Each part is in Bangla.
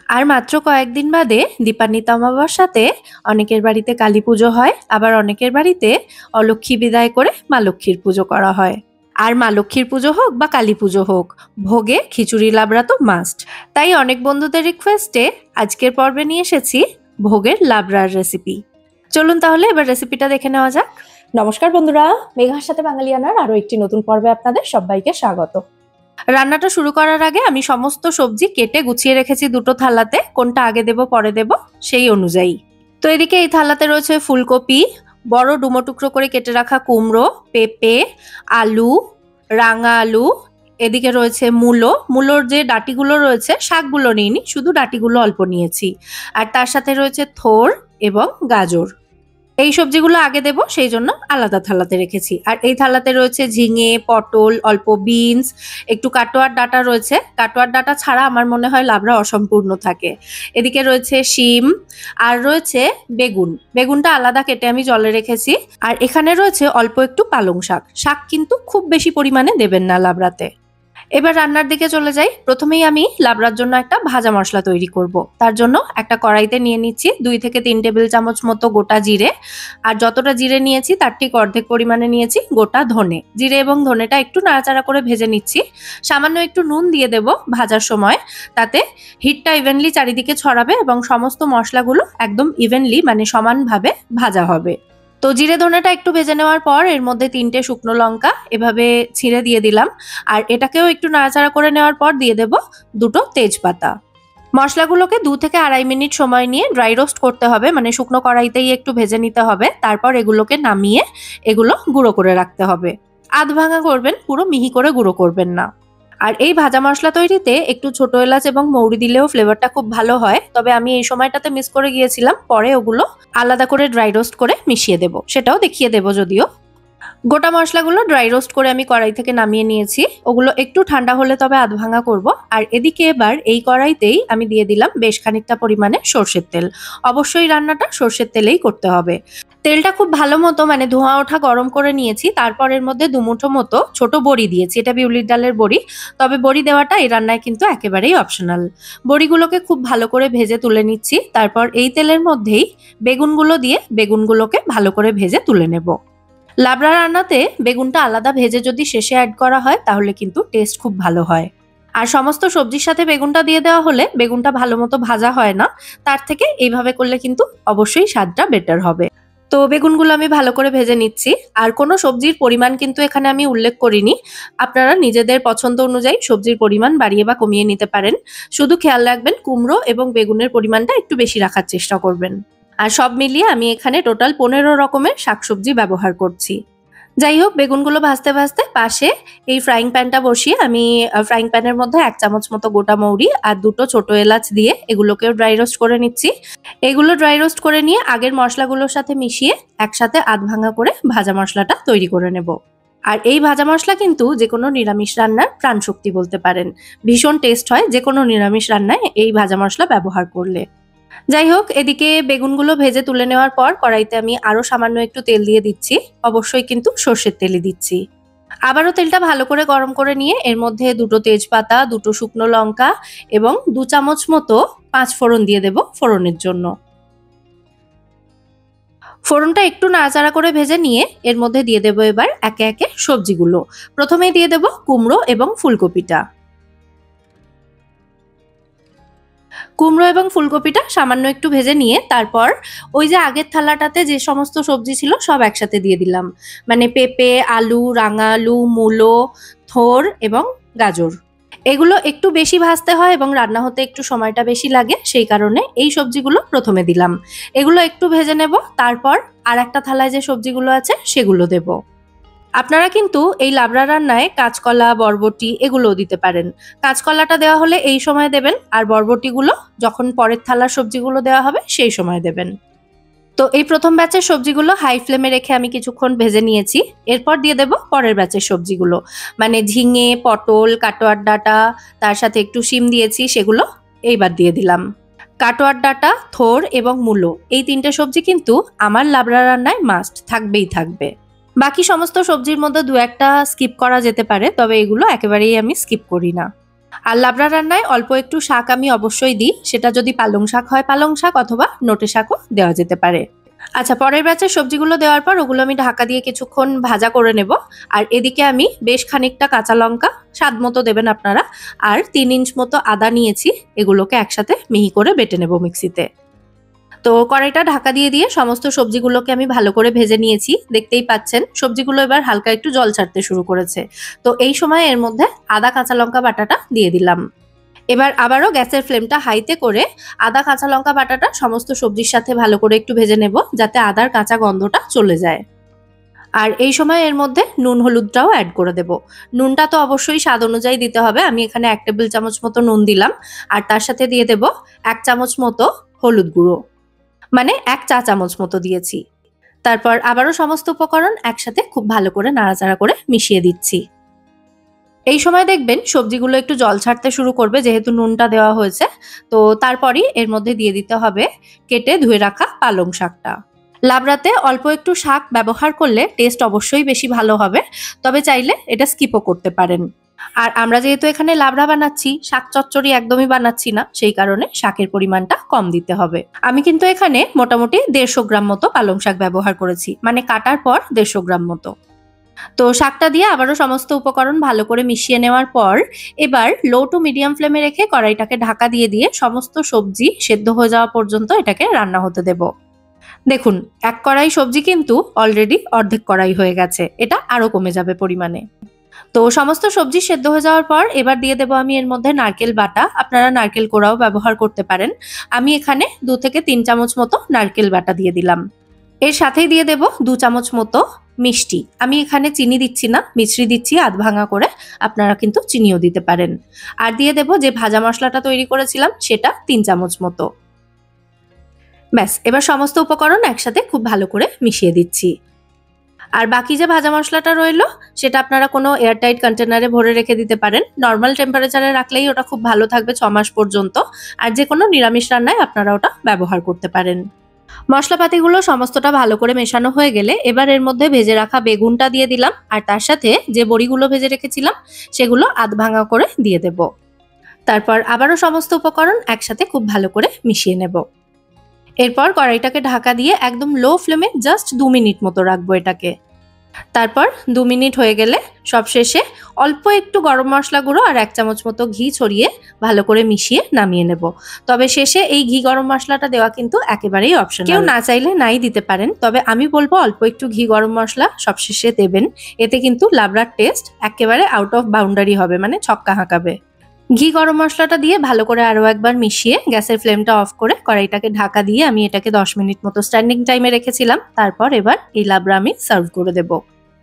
আর মাত্র কয়েকদিন বাদে দীপান্বিতা অমাবস্যাতে অনেকের বাড়িতে কালী পুজো হয়, আবার অনেকের বাড়িতে অলক্ষ্মী বিদায় করে মা লক্ষ্মীর পুজো করা হয়। আর মা লক্ষ্মীর পুজো হোক বা কালী পুজো হোক, ভোগে খিচুড়ি লাবড়া তো মাস্ট। তাই অনেক বন্ধুদের রিকোয়েস্টে আজকের পর্বে নিয়ে এসেছি ভোগের লাবড়ার রেসিপি। চলুন তাহলে এবার রেসিপিটা দেখে নেওয়া যাক। নমস্কার বন্ধুরা, মেঘার সাথে বাঙালিয়ানার আরো একটি নতুন পর্বে আপনাদের সবাইকে স্বাগত। রান্নাটা শুরু করার আগে আমি সমস্ত সবজি কেটে গুছিয়ে রেখেছি দুটো থালাতে, কোনটা আগে দেব পরে দেব সেই অনুযায়ী। তো এদিকে এই থালাতে রয়েছে ফুলকপি, বড় ডুমো টুকরো করে কেটে রাখা কুমড়ো, পেঁপে, আলু, রাঙা আলু, এদিকে রয়েছে মূলোর যে ডাঁটিগুলো রয়েছে শাকগুলো নিইনি, শুধু ডাঁটিগুলো অল্প নিয়েছি। আর তার সাথে রয়েছে থোর এবং গাজর। এই সবজিগুলো আগে দেব সেই জন্য আলাদা থালাতে রেখেছি। আর এই থালাতে রয়েছে ঝিঙে, পটল, অল্প বিনস, একটু কাটোয়ার ডাঁটা রয়েছে। কাটোয়ার ডাঁটা ছাড়া আমার মনে হয় লাবড়া অসম্পূর্ণ থাকে। এদিকে রয়েছে শিম, আর রয়েছে বেগুনটা আলাদা কেটে আমি জলে রেখেছি। আর এখানে রয়েছে অল্প একটু পালং শাক কিন্তু খুব বেশি পরিমাণে দেবেন না লাবড়াতে। এবার রান্নার দিকে চলে যাই। প্রথমেই আমি লাবড়ার জন্য একটা ভাজা মশলা তৈরি করব। তার জন্য একটা কড়াইতে নিয়ে নিচ্ছি 2 থেকে 3 টেবিল চামচ মতো গোটা জিরে। আর যতটা জিরে নিয়েছি তার ঠিক অর্ধেক পরিমাণে নিয়েছি গোটা ধনে। জিরে এবং ধনেটা একটু নাড়াচাড়া করে ভেজে নিচ্ছি। সামান্য একটু নুন দিয়ে দেব ভাজার সময়, তাতে হিটটা ইভেনলি চারিদিকে ছড়াবে এবং সমস্ত মশলাগুলো একদম ইভেনলি মানে সমানভাবে ভাজা হবে। তো জিরে ধনেটা একটু ভেজে নেওয়ার পর এর মধ্যে 3টে শুকনো লঙ্কা এভাবে ছিঁড়ে দিয়ে দিলাম। আর এটাকেও একটু নাড়াচাড়া করে নেওয়ার পর দিয়ে দেব 2টো তেজপাতা। মশলাগুলোকে 2 থেকে 2.5 মিনিট সময় নিয়ে ড্রাই রোস্ট করতে হবে, মানে শুকনো কড়াইতেই একটু ভেজে নিতে হবে। তারপর এগুলোকে নামিয়ে এগুলো গুঁড়ো করে রাখতে হবে। আধ ভাঙা করবেন, পুরো মিহি করে গুঁড়ো করবেন না। আর এই ভাজা মশলা তৈরিতে একটু ছোট এলাচ এবং মৌরি দিলেও ফ্লেভারটা খুব ভালো হয়, তবে আমি এই সময়টাতে মিস করে গিয়েছিলাম। পরে ওগুলো আলাদা করে ড্রাই রোস্ট করে মিশিয়ে দেব, সেটাও দেখিয়ে দেব যদিও। গোটা মশলাগুলো ড্রাই রোস্ট করে আমি কড়াই থেকে নামিয়ে নিয়েছি। ওগুলো একটু ঠান্ডা হলে তবে আধ ভাঙা করব। আর এদিকে এবার এই কড়াইতেই আমি দিয়ে দিলাম বেশ খানিকটা পরিমাণে সর্ষের তেল। অবশ্যই রান্নাটা সর্ষের তেলেই করতে হবে। তেলটা খুব ভালো মতো মানে ধোঁয়া ওঠা গরম করে নিয়েছি। তারপর এর মধ্যে 2 মুঠো মতো ছোট বড়ি দিয়েছি। এটা বিউলির ডালের বড়ি, তবে বড়ি দেওয়াটা এই রান্নায় কিন্তু একেবারেই অপশনাল। বড়িগুলোকে খুব ভালো করে ভেজে তুলে নিচ্ছি। তারপর এই তেলের মধ্যেই বেগুনগুলো দিয়ে বেগুনগুলোকে ভালো করে ভেজে তুলে নেব। লাবড়া রান্নাতে বেগুনটা আলাদা ভেজে যদি শেষে অ্যাড করা হয় তাহলে কিন্তু টেস্ট খুব ভালো হয়। আর সমস্ত সবজির সাথে বেগুনটা দিয়ে দেওয়া হলে বেগুনটা ভালো মতো ভাজা হয় না, তার থেকে এইভাবে করলে কিন্তু অবশ্যই স্বাদটা বেটার হবে। তো বেগুনগুলো আমি ভালো করে ভেজে নিচ্ছি। আর কোনো সবজির পরিমাণ কিন্তু এখানে আমি উল্লেখ করিনি। আপনারা নিজেদের পছন্দ অনুযায়ী সবজির পরিমাণ বাড়িয়ে বা কমিয়ে নিতে পারেন। শুধু খেয়াল রাখবেন কুমড়ো এবং বেগুনের পরিমাণটা একটু বেশি রাখার চেষ্টা করবেন। আর সব মিলিয়ে আমি এখানে টোটাল 15 রকমের শাকসবজি ব্যবহার করছি। যাই হোক, বেগুনগুলো ভাজতে ভাজতে পাশে এই ফ্রাইং প্যানটা বসিয়ে আমি ফ্রাইং প্যানের মধ্যে 1 চামচ মতো গোটা মৌরি আর 2টো ছোট এলাচ দিয়ে এগুলোকেও ড্রাই রোস্ট করে নিচ্ছি। এগুলো ড্রাই রোস্ট করে নিয়ে আগের মশলাগুলোর সাথে মিশিয়ে একসাথে আধ ভাঙা করে ভাজা মশলাটা তৈরি করে নেব। আর এই ভাজা মশলা কিন্তু যে কোনো নিরামিষ রান্নার প্রাণশক্তি বলতে পারেন। ভীষণ টেস্ট হয় যে কোনো নিরামিষ রান্নায় এই ভাজা মশলা ব্যবহার করলে। যাই হোক, এদিকে বেগুনগুলো ভেজে তুলে নেওয়ার পর কড়াইতে আমি আরো সামান্য একটু তেল দিয়ে দিচ্ছি। অবশ্যই কিন্তু সর্ষের তেলই দিচ্ছি। আবারও তেলটা ভালো করে গরম করে নিয়ে এর মধ্যে 2টো তেজপাতা, 2টো শুকনো লঙ্কা এবং 2 চামচ মতো 5 ফোড়ন দিয়ে দেব ফোড়নের জন্য। ফোড়নটা একটু নাড়াচাড়া করে ভেজে নিয়ে এর মধ্যে দিয়ে দেব এবার একে একে সবজিগুলো। প্রথমেই দিয়ে দেব কুমড়ো এবং ফুলকপিটা। কুমড়ো এবং ফুলকপিটা সামান্য একটু ভেজে নিয়ে তারপর ওই যে আগের থালাটাতে যে সমস্ত সবজি ছিল সব একসাথে দিয়ে দিলাম, মানে পেঁপে, আলু, রাঙা আলু, মূলো, থোর এবং গাজর। এগুলো একটু বেশি ভাজতে হয় এবং রান্না হতে একটু সময়টা বেশি লাগে, সেই কারণে এই সবজিগুলো প্রথমে দিলাম। এগুলো একটু ভেজে নেব, তারপর আর একটা থালায় যে সবজিগুলো আছে সেগুলো দেব। আপনারা কিন্তু এই লাবড়া রান্নায় কাঁচকলা, বরবটি এগুলোও দিতে পারেন। কাঁচকলাটা দেওয়া হলে এই সময় দেবেন, আর বরবটিগুলো যখন পরের থালার সবজিগুলো দেওয়া হবে সেই সময় দেবেন। তো এই প্রথম ব্যাচের সবজিগুলো হাই ফ্লেমে রেখে আমি কিছুক্ষণ ভেজে নিয়েছি। এরপর দিয়ে দেব পরের ব্যাচের সবজিগুলো, মানে ঝিঙে, পটল, কাটোয়ার ডাঁটা, তার সাথে একটু শিম দিয়েছি, সেগুলো এইবার দিয়ে দিলাম। কাটোয়ার ডাঁটা, থোর এবং মূলো এই 3টে সবজি কিন্তু আমার লাবড়া রান্নায় মাস্ট থাকবেই থাকবে। বাকি সমস্ত সবজির মধ্যে 2-1টা স্কিপ করা যেতে পারে, তবে এগুলো একেবারেই আমি স্কিপ করি না। আর লাবড়া রান্নায় অল্প একটু শাক আমি অবশ্যই দিই, সেটা যদি পালং শাক হয় পালং শাক অথবা নোটে শাকও দেওয়া যেতে পারে। আচ্ছা, পরের ব্যাচের সবজিগুলো দেওয়ার পর ওগুলো আমি ঢাকা দিয়ে কিছুক্ষণ ভাজা করে নেব। আর এদিকে আমি বেশ খানিকটা কাঁচা লঙ্কা, স্বাদ মতো দেবেন আপনারা, আর 3 ইঞ্চ মতো আদা নিয়েছি, এগুলোকে একসাথে মিহি করে বেটে নেব মিক্সিতে। তো কড়াইটা ঢাকা দিয়ে দিয়ে সমস্ত সবজিগুলোকে আমি ভালো করে ভেজে নিয়েছি। দেখতেই পাচ্ছেন সবজিগুলো এবার হালকা একটু জল ছাড়তে শুরু করেছে। তো এই সময় এর মধ্যে আদা কাঁচা লঙ্কা বাটাটা দিয়ে দিলাম। এবার আবারও গ্যাসের ফ্লেমটা হাইতে করে আদা কাঁচা লঙ্কা বাটাটা সমস্ত সবজির সাথে ভালো করে একটু ভেজে নেব, যাতে আদার কাঁচা গন্ধটা চলে যায়। আর এই সময় এর মধ্যে নুন হলুদটাও অ্যাড করে দেব। নুনটা তো অবশ্যই স্বাদ অনুযায়ী দিতে হবে। আমি এখানে 1 টেবিল চামচ মতো নুন দিলাম, আর তার সাথে দিয়ে দেব 1 চামচ মতো হলুদ গুঁড়ো, মানে 1 চা চামচ মতো দিয়েছি। তারপর আবারও সমস্ত উপকরণ একসাথে খুব ভালো করে নাড়াচাড়া করে মিশিয়ে দিচ্ছি। এই সময় দেখবেন সবজিগুলো একটু জল ছাড়তে শুরু করবে, যেহেতু নুনটা দেওয়া হয়েছে। তো তারপরই এর মধ্যে দিয়ে দিতে হবে কেটে ধুয়ে রাখা পালং শাকটা। লাবড়াতে অল্প একটু শাক ব্যবহার করলে টেস্ট অবশ্যই বেশি ভালো হবে, তবে চাইলে এটা স্কিপও করতে পারেন। আর আমরা যেহেতু এখানে লাবড়া বানাচ্ছি, শাক চচ্চড়ি একদমই বানাচ্ছি না, সেই কারণে শাকের পরিমাণটা কম দিতে হবে। আমি কিন্তু এখানে মোটামুটি 150 গ্রাম মতো পালং শাক ব্যবহার করেছি, মানে কাটার পর 150 গ্রাম মতো। তো শাকটা দিয়ে আবারও সমস্ত উপকরণ ভালো করে মিশিয়ে নেওয়ার পর এবার লো টু মিডিয়াম ফ্লেমে রেখে কড়াইটাকে ঢাকা দিয়ে দিয়ে সমস্ত সবজি সেদ্ধ হয়ে যাওয়া পর্যন্ত এটাকে রান্না হতে দেব। দেখুন, 1 কড়াই সবজি কিন্তু অলরেডি অর্ধেক কড়াই হয়ে গেছে, এটা আরো কমে যাবে পরিমাণে। তো সমস্ত সবজি সেদ্ধ হয়ে যাওয়ার পর এবার দিয়ে দেবো আমি এর মধ্যে নারকেল বাটা, আপনারা নারকেল কোড়াও ব্যবহার করতে পারেন। আমি এখানে 2 থেকে 3 চামচ মতো নারকেল বাটা দিয়ে দিলাম। এর সাথেই দিয়ে দেব 2 চামচ মতো মিষ্টি। আমি এখানে চিনি দিচ্ছি না, মিশ্রি দিচ্ছি আধ ভাঙা করে, আপনারা কিন্তু চিনিও দিতে পারেন। আর দিয়ে দেব যে ভাজা মশলাটা তৈরি করেছিলাম সেটা 3 চামচ মতো। ব্যাস, এবার সমস্ত উপকরণ একসাথে খুব ভালো করে মিশিয়ে দিচ্ছি। আর বাকি যে ভাজা মশলাটা রইলো সেটা আপনারা কোনো এয়ারটাইট কন্টেনারে ভরে রেখে দিতে পারেন। নর্মাল টেম্পারেচারে রাখলেই ওটা খুব ভালো থাকবে 6 মাস পর্যন্ত। আর যে কোনো নিরামিষ রান্নায় আপনারা ওটা ব্যবহার করতে পারেন। মশলাপাতিগুলো সমস্তটা ভালো করে মেশানো হয়ে গেলে এবার এর মধ্যে ভেজে রাখা বেগুনটা দিয়ে দিলাম, আর তার সাথে যে বড়িগুলো ভেজে রেখেছিলাম সেগুলো আধ ভাঙা করে দিয়ে দেব। তারপর আবারও সমস্ত উপকরণ একসাথে খুব ভালো করে মিশিয়ে নেব। এরপর কড়াইটাকে ঢাকা দিয়ে একদম লো ফ্লেমে জাস্ট 2 মিনিট মতো রাখবো এটাকে। তারপর 2 মিনিট হয়ে গেলে সবশেষে অল্প একটু গরম মশলা গুঁড়ো আর 1 চামচ মতো ঘি ছড়িয়ে ভালো করে মিশিয়ে নামিয়ে নেব। তবে শেষে এই ঘি গরম মশলাটা দেওয়া কিন্তু একেবারেই অপশনাল, কেউ না চাইলে নাই দিতে পারেন, তবে আমি বলবো অল্প একটু ঘি গরম মশলা সবশেষে দেবেন। এতে কিন্তু লাবড়ার টেস্ট একেবারে আউট অফ বাউন্ডারি হবে, মানে ছক্কা হাঁকাবে। ঘি গরম মশলাটা দিয়ে ভালো করে আরো একবার মিশিয়ে গ্যাসের ফ্লেমটা অফ করে কড়াইটাকে ঢাকা দিয়ে আমি এটাকে 10 মিনিট মতো স্ট্যান্ডিং টাইমে রেখেছিলাম। তারপর এবার এই লাবড়া আমি সার্ভ করে দেব।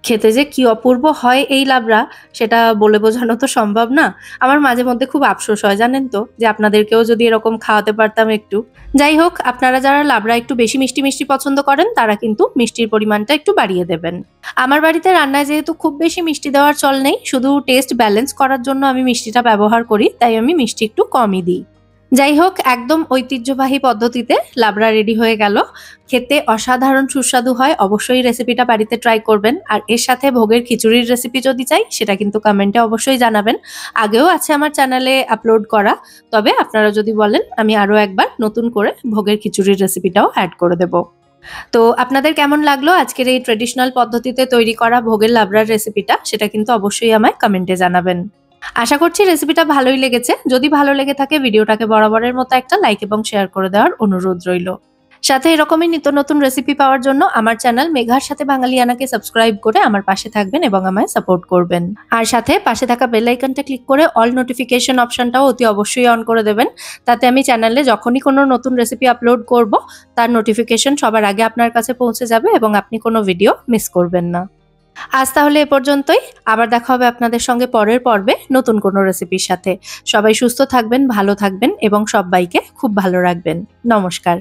খেতে যে কি অপূর্ব হয় এই লাবড়া, সেটা বলে বোঝানো তো সম্ভব না। আমার মাঝে মধ্যে খুব আফসোস হয় জানেন তো, যে আপনাদেরকেও যদি এরকম খাওয়াতে পারতাম একটু। যাই হোক, আপনারা যারা লাবড়া একটু বেশি মিষ্টি মিষ্টি পছন্দ করেন তারা কিন্তু মিষ্টির পরিমাণটা একটু বাড়িয়ে দেবেন। আমার বাড়িতে রান্নায় যেহেতু খুব বেশি মিষ্টি দেওয়ার চল নেই, শুধু টেস্ট ব্যালেন্স করার জন্য আমি মিষ্টিটা ব্যবহার করি, তাই আমি মিষ্টি একটু কমই দিই। যাই হোক, একদম ঐতিহ্যবাহী পদ্ধতিতে লাবড়া রেডি হয়ে গেল। খেতে অসাধারণ সুস্বাদু হয়, অবশ্যই রেসিপিটা বাড়িতে ট্রাই করবেন। আর এর সাথে ভোগের খিচুড়ির রেসিপি যদি চাই সেটা কিন্তু কমেন্টে অবশ্যই জানাবেন। আগেও আছে আমার চ্যানেলে আপলোড করা, তবে আপনারা যদি বলেন আমি আরো একবার নতুন করে ভোগের খিচুড়ির রেসিপিটাও অ্যাড করে দেব। তো আপনাদের কেমন লাগলো আজকের এই ট্রেডিশনাল পদ্ধতিতে তৈরি করা ভোগের লাবড়ার রেসিপিটা, সেটা কিন্তু অবশ্যই আমায় কমেন্টে জানাবেন। আশা করছি রেসিপিটা ভালোই লেগেছে। যদি ভালো লেগে থাকে ভিডিওটাকে বরাবরের মতো একটা লাইক এবং শেয়ার করে দেওয়ার অনুরোধ রইল। সাথে এরকমই নিত্য নতুন রেসিপি পাওয়ার জন্য আমার চ্যানেল মেঘার সাথে বাঙালিয়ানাকে সাবস্ক্রাইব করে আমার পাশে থাকবেন এবং আমায় সাপোর্ট করবেন। আর সাথে পাশে থাকা বেল আইকনটা ক্লিক করে অল নোটিফিকেশন অপশনটাও অতি অবশ্যই অন করে দেবেন, তাতে আমি চ্যানেলে যখনই কোনো নতুন রেসিপি আপলোড করব তার নোটিফিকেশন সবার আগে আপনার কাছে পৌঁছে যাবে এবং আপনি কোনো ভিডিও মিস করবেন না। আজ তাহলে এ পর্যন্তই। আবার দেখা হবে আপনাদের সঙ্গে পরের পর্বে নতুন কোনো রেসিপির সাথে। সবাই সুস্থ থাকবেন, ভালো থাকবেন এবং সবাইকে খুব ভালো রাখবেন। নমস্কার।